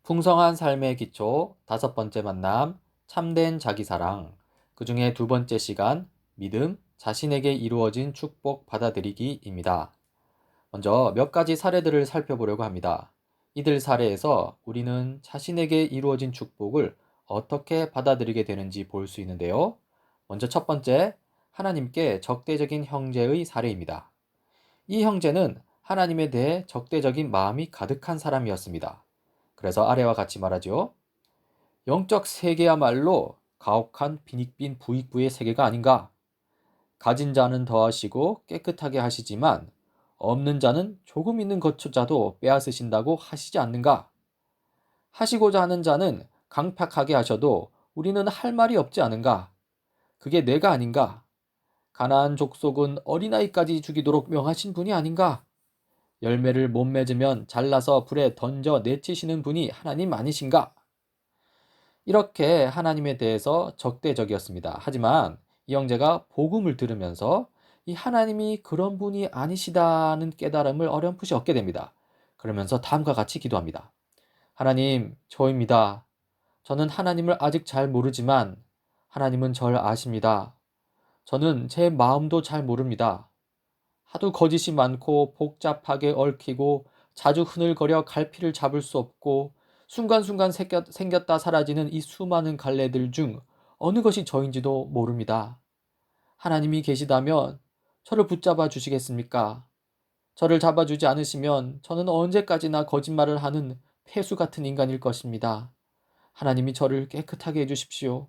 풍성한 삶의 기초, 다섯 번째 만남, 참된 자기사랑. 그 중에 두 번째 시간, 믿음, 자신에게 이루어진 축복 받아들이기입니다. 먼저 몇 가지 사례들을 살펴보려고 합니다. 이들 사례에서 우리는 자신에게 이루어진 축복을 어떻게 받아들이게 되는지 볼 수 있는데요. 먼저 첫 번째, 하나님께 적대적인 형제의 사례입니다. 이 형제는 하나님에 대해 적대적인 마음이 가득한 사람이었습니다. 그래서 아래와 같이 말하죠. 영적 세계야말로 가혹한 빈익빈 부익부의 세계가 아닌가? 가진 자는 더하시고 깨끗하게 하시지만 없는 자는 조금 있는 것조차도 빼앗으신다고 하시지 않는가? 하시고자 하는 자는 강팍하게 하셔도 우리는 할 말이 없지 않은가? 그게 내가 아닌가? 가나안 족속은 어린아이까지 죽이도록 명하신 분이 아닌가? 열매를 못 맺으면 잘라서 불에 던져 내치시는 분이 하나님 아니신가? 이렇게 하나님에 대해서 적대적이었습니다. 하지만 이 형제가 복음을 들으면서 이 하나님이 그런 분이 아니시다는 깨달음을 어렴풋이 얻게 됩니다. 그러면서 다음과 같이 기도합니다. 하나님, 저입니다. 저는 하나님을 아직 잘 모르지만 하나님은 절 아십니다. 저는 제 마음도 잘 모릅니다. 하도 거짓이 많고 복잡하게 얽히고 자주 흐늘거려 갈피를 잡을 수 없고 순간순간 생겼다 사라지는 이 수많은 갈래들 중 어느 것이 저인지도 모릅니다. 하나님이 계시다면 저를 붙잡아 주시겠습니까? 저를 잡아주지 않으시면 저는 언제까지나 거짓말을 하는 폐수 같은 인간일 것입니다. 하나님이 저를 깨끗하게 해주십시오.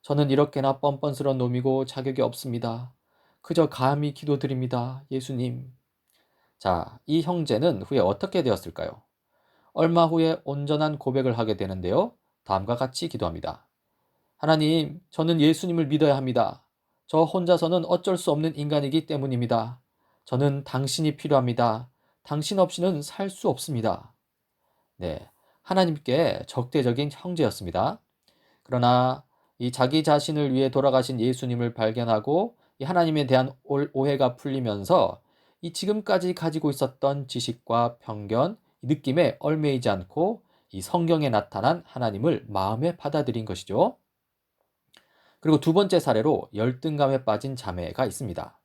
저는 이렇게나 뻔뻔스러운 놈이고 자격이 없습니다. 그저 감히 기도드립니다. 예수님. 자, 이 형제는 후에 어떻게 되었을까요? 얼마 후에 온전한 고백을 하게 되는데요. 다음과 같이 기도합니다. 하나님, 저는 예수님을 믿어야 합니다. 저 혼자서는 어쩔 수 없는 인간이기 때문입니다. 저는 당신이 필요합니다. 당신 없이는 살 수 없습니다. 네, 하나님께 적대적인 형제였습니다. 그러나 이 자기 자신을 위해 돌아가신 예수님을 발견하고 이 하나님에 대한 오해가 풀리면서 이 지금까지 가지고 있었던 지식과 편견, 느낌에 얽매이지 않고 이 성경에 나타난 하나님을 마음에 받아들인 것이죠. 그리고 두 번째 사례로 열등감에 빠진 자매가 있습니다.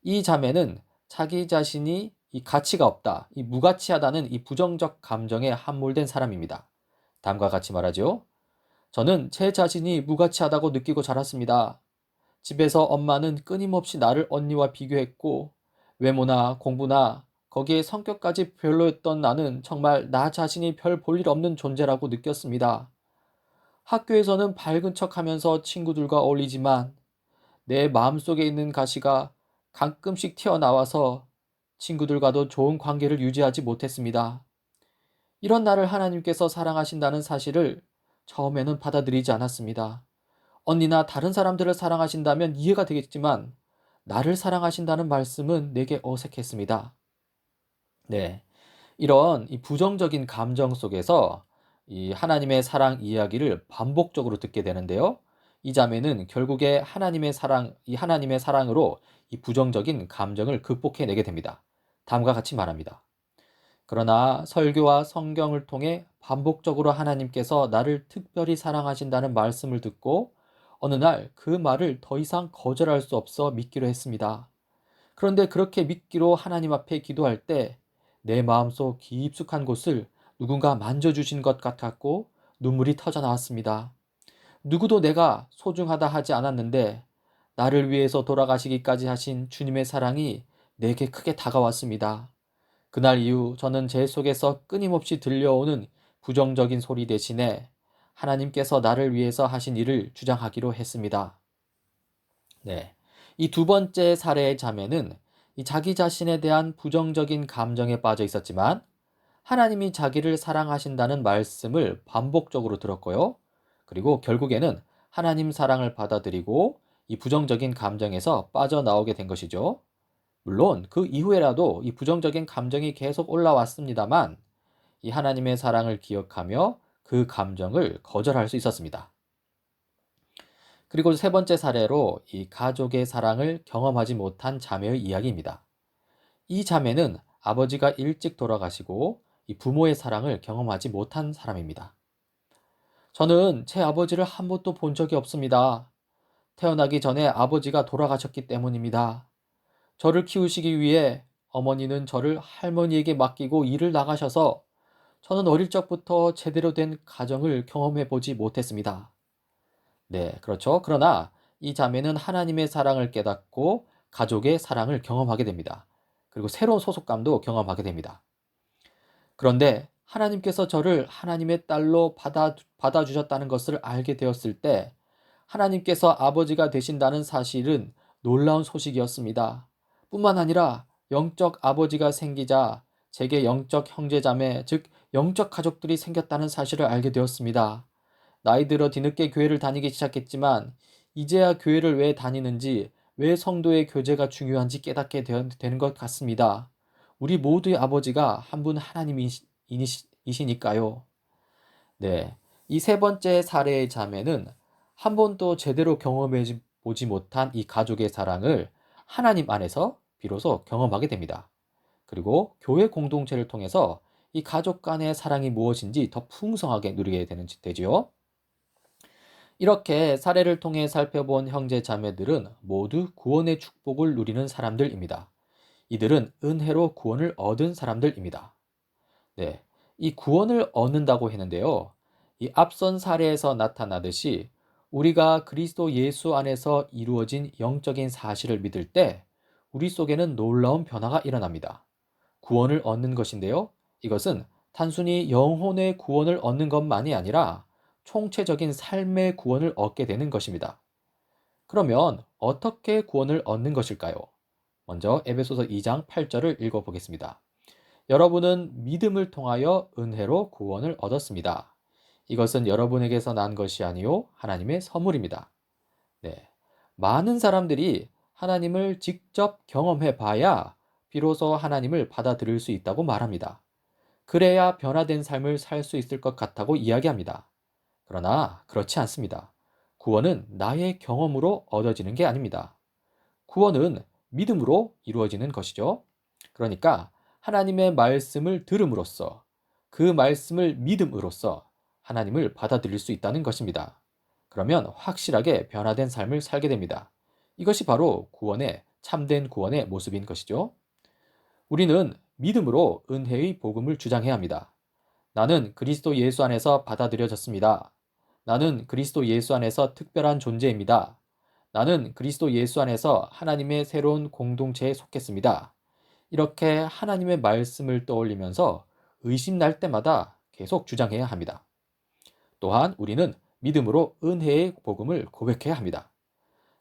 이 자매는 자기 자신이 이 가치가 없다, 이 무가치하다는 이 부정적 감정에 함몰된 사람입니다. 다음과 같이 말하죠. 저는 제 자신이 무가치하다고 느끼고 자랐습니다. 집에서 엄마는 끊임없이 나를 언니와 비교했고, 외모나 공부나 거기에 성격까지 별로였던 나는 정말 나 자신이 별 볼 일 없는 존재라고 느꼈습니다. 학교에서는 밝은 척 하면서 친구들과 어울리지만 내 마음속에 있는 가시가 가끔씩 튀어나와서 친구들과도 좋은 관계를 유지하지 못했습니다. 이런 나를 하나님께서 사랑하신다는 사실을 처음에는 받아들이지 않았습니다. 언니나 다른 사람들을 사랑하신다면 이해가 되겠지만 나를 사랑하신다는 말씀은 내게 어색했습니다. 네. 이런 이 부정적인 감정 속에서 이 하나님의 사랑 이야기를 반복적으로 듣게 되는데요. 이 자매는 결국에 하나님의 사랑으로 이 부정적인 감정을 극복해내게 됩니다. 다음과 같이 말합니다. 그러나 설교와 성경을 통해 반복적으로 하나님께서 나를 특별히 사랑하신다는 말씀을 듣고 어느 날 그 말을 더 이상 거절할 수 없어 믿기로 했습니다. 그런데 그렇게 믿기로 하나님 앞에 기도할 때 내 마음속 깊숙한 곳을 누군가 만져주신 것 같았고 눈물이 터져 나왔습니다. 누구도 내가 소중하다 하지 않았는데 나를 위해서 돌아가시기까지 하신 주님의 사랑이 내게 크게 다가왔습니다. 그날 이후 저는 제 속에서 끊임없이 들려오는 부정적인 소리 대신에 하나님께서 나를 위해서 하신 일을 주장하기로 했습니다. 네. 이 두 번째 사례의 자매는 이 자기 자신에 대한 부정적인 감정에 빠져 있었지만 하나님이 자기를 사랑하신다는 말씀을 반복적으로 들었고요. 그리고 결국에는 하나님 사랑을 받아들이고 이 부정적인 감정에서 빠져나오게 된 것이죠. 물론 그 이후에라도 이 부정적인 감정이 계속 올라왔습니다만 이 하나님의 사랑을 기억하며 그 감정을 거절할 수 있었습니다. 그리고 세 번째 사례로 이 가족의 사랑을 경험하지 못한 자매의 이야기입니다. 이 자매는 아버지가 일찍 돌아가시고 이 부모의 사랑을 경험하지 못한 사람입니다. 저는 제 아버지를 한 번도 본 적이 없습니다. 태어나기 전에 아버지가 돌아가셨기 때문입니다. 저를 키우시기 위해 어머니는 저를 할머니에게 맡기고 일을 나가셔서 저는 어릴 적부터 제대로 된 가정을 경험해 보지 못했습니다. 네, 그렇죠. 그러나 이 자매는 하나님의 사랑을 깨닫고 가족의 사랑을 경험하게 됩니다. 그리고 새로운 소속감도 경험하게 됩니다. 그런데 하나님께서 저를 하나님의 딸로 받아주셨다는 것을 알게 되었을 때 하나님께서 아버지가 되신다는 사실은 놀라운 소식이었습니다. 뿐만 아니라 영적 아버지가 생기자 제게 영적 형제자매, 즉 영적 가족들이 생겼다는 사실을 알게 되었습니다. 나이 들어 뒤늦게 교회를 다니기 시작했지만 이제야 교회를 왜 다니는지, 왜 성도의 교제가 중요한지 깨닫게 되는 것 같습니다. 우리 모두의 아버지가 한 분 하나님이시니까요. 네. 이 세 번째 사례의 자매는 한 번도 제대로 경험해 보지 못한 이 가족의 사랑을 하나님 안에서 비로소 경험하게 됩니다. 그리고 교회 공동체를 통해서 이 가족 간의 사랑이 무엇인지 더 풍성하게 누리게 되지요. 이렇게 사례를 통해 살펴본 형제 자매들은 모두 구원의 축복을 누리는 사람들입니다. 이들은 은혜로 구원을 얻은 사람들입니다. 네. 이 구원을 얻는다고 했는데요. 이 앞선 사례에서 나타나듯이 우리가 그리스도 예수 안에서 이루어진 영적인 사실을 믿을 때 우리 속에는 놀라운 변화가 일어납니다. 구원을 얻는 것인데요. 이것은 단순히 영혼의 구원을 얻는 것만이 아니라 총체적인 삶의 구원을 얻게 되는 것입니다. 그러면 어떻게 구원을 얻는 것일까요? 먼저 에베소서 2장 8절을 읽어보겠습니다. 여러분은 믿음을 통하여 은혜로 구원을 얻었습니다. 이것은 여러분에게서 난 것이 아니요 하나님의 선물입니다. 네. 많은 사람들이 하나님을 직접 경험해 봐야 비로소 하나님을 받아들일 수 있다고 말합니다. 그래야 변화된 삶을 살 수 있을 것 같다고 이야기합니다. 그러나 그렇지 않습니다. 구원은 나의 경험으로 얻어지는 게 아닙니다. 구원은 믿음으로 이루어지는 것이죠. 그러니까 하나님의 말씀을 들음으로써 그 말씀을 믿음으로써 하나님을 받아들일 수 있다는 것입니다. 그러면 확실하게 변화된 삶을 살게 됩니다. 이것이 바로 참된 구원의 모습인 것이죠. 우리는 믿음으로 은혜의 복음을 주장해야 합니다. 나는 그리스도 예수 안에서 받아들여졌습니다. 나는 그리스도 예수 안에서 특별한 존재입니다. 나는 그리스도 예수 안에서 하나님의 새로운 공동체에 속했습니다. 이렇게 하나님의 말씀을 떠올리면서 의심날 때마다 계속 주장해야 합니다. 또한 우리는 믿음으로 은혜의 복음을 고백해야 합니다.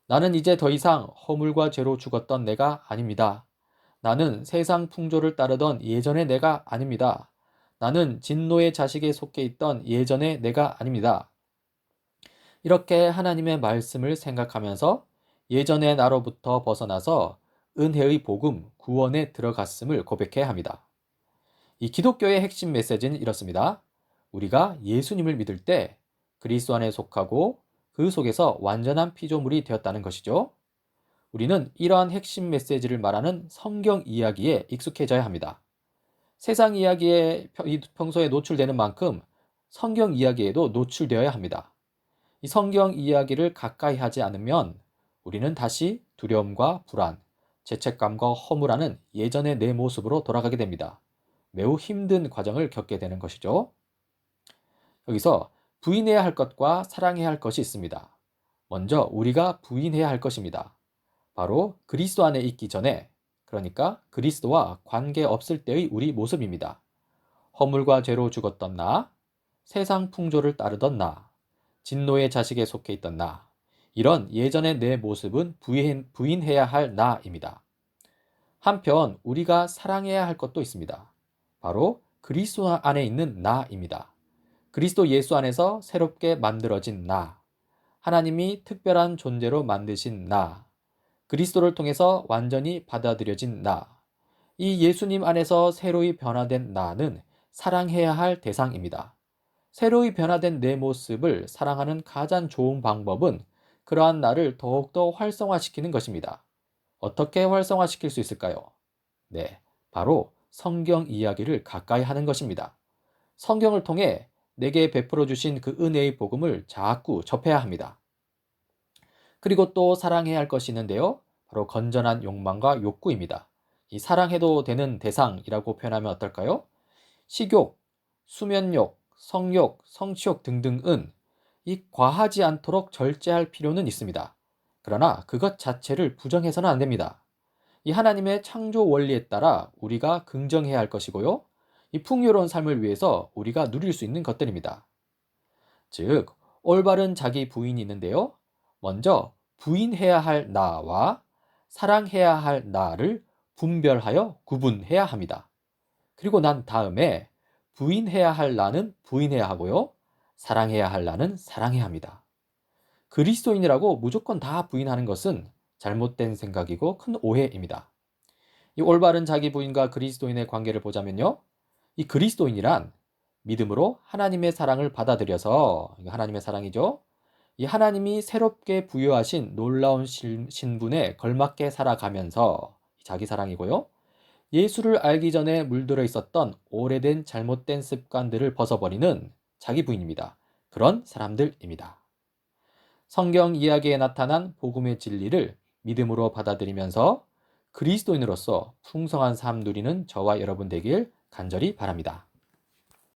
나는 이제 더 이상 허물과 죄로 죽었던 내가 아닙니다. 나는 세상 풍조를 따르던 예전의 내가 아닙니다. 나는 진노의 자식에 속해 있던 예전의 내가 아닙니다. 이렇게 하나님의 말씀을 생각하면서 예전의 나로부터 벗어나서 은혜의 복음, 구원에 들어갔음을 고백해야 합니다. 이 기독교의 핵심 메시지는 이렇습니다. 우리가 예수님을 믿을 때 그리스도 안에 속하고 그 속에서 완전한 피조물이 되었다는 것이죠. 우리는 이러한 핵심 메시지를 말하는 성경 이야기에 익숙해져야 합니다. 세상 이야기에 평소에 노출되는 만큼 성경 이야기에도 노출되어야 합니다. 이 성경 이야기를 가까이 하지 않으면 우리는 다시 두려움과 불안, 죄책감과 허물하는 예전의 내 모습으로 돌아가게 됩니다. 매우 힘든 과정을 겪게 되는 것이죠. 여기서 부인해야 할 것과 사랑해야 할 것이 있습니다. 먼저 우리가 부인해야 할 것입니다. 바로 그리스도 안에 있기 전에, 그러니까 그리스도와 관계없을 때의 우리 모습입니다. 허물과 죄로 죽었던 나, 세상 풍조를 따르던 나, 진노의 자식에 속해 있던 나, 이런 예전의 내 모습은 부인해야 할 나입니다. 한편 우리가 사랑해야 할 것도 있습니다. 바로 그리스도 안에 있는 나입니다. 그리스도 예수 안에서 새롭게 만들어진 나, 하나님이 특별한 존재로 만드신 나, 그리스도를 통해서 완전히 받아들여진 나, 이 예수님 안에서 새로이 변화된 나는 사랑해야 할 대상입니다. 새로이 변화된 내 모습을 사랑하는 가장 좋은 방법은 그러한 나를 더욱더 활성화시키는 것입니다. 어떻게 활성화시킬 수 있을까요? 네, 바로 성경 이야기를 가까이 하는 것입니다. 성경을 통해 내게 베풀어 주신 그 은혜의 복음을 자꾸 접해야 합니다. 그리고 또 사랑해야 할 것이 있는데요. 바로 건전한 욕망과 욕구입니다. 이 사랑해도 되는 대상이라고 표현하면 어떨까요? 식욕, 수면욕, 성욕, 성취욕 등등은 이 과하지 않도록 절제할 필요는 있습니다. 그러나 그것 자체를 부정해서는 안 됩니다. 이 하나님의 창조 원리에 따라 우리가 긍정해야 할 것이고요. 이 풍요로운 삶을 위해서 우리가 누릴 수 있는 것들입니다. 즉, 올바른 자기 부인이 있는데요. 먼저 부인해야 할 나와 사랑해야 할 나를 분별하여 구분해야 합니다. 그리고 난 다음에 부인해야 할 나는 부인해야 하고요. 사랑해야 할 나는 사랑해야 합니다. 그리스도인이라고 무조건 다 부인하는 것은 잘못된 생각이고 큰 오해입니다. 이 올바른 자기 부인과 그리스도인의 관계를 보자면요. 이 그리스도인이란 믿음으로 하나님의 사랑을 받아들여서, 이거 하나님의 사랑이죠. 이 하나님이 새롭게 부여하신 놀라운 신분에 걸맞게 살아가면서 자기 사랑이고요. 예수를 알기 전에 물들어 있었던 오래된 잘못된 습관들을 벗어버리는 자기 부인입니다. 그런 사람들입니다. 성경 이야기에 나타난 복음의 진리를 믿음으로 받아들이면서 그리스도인으로서 풍성한 삶 누리는 저와 여러분 되길 간절히 바랍니다.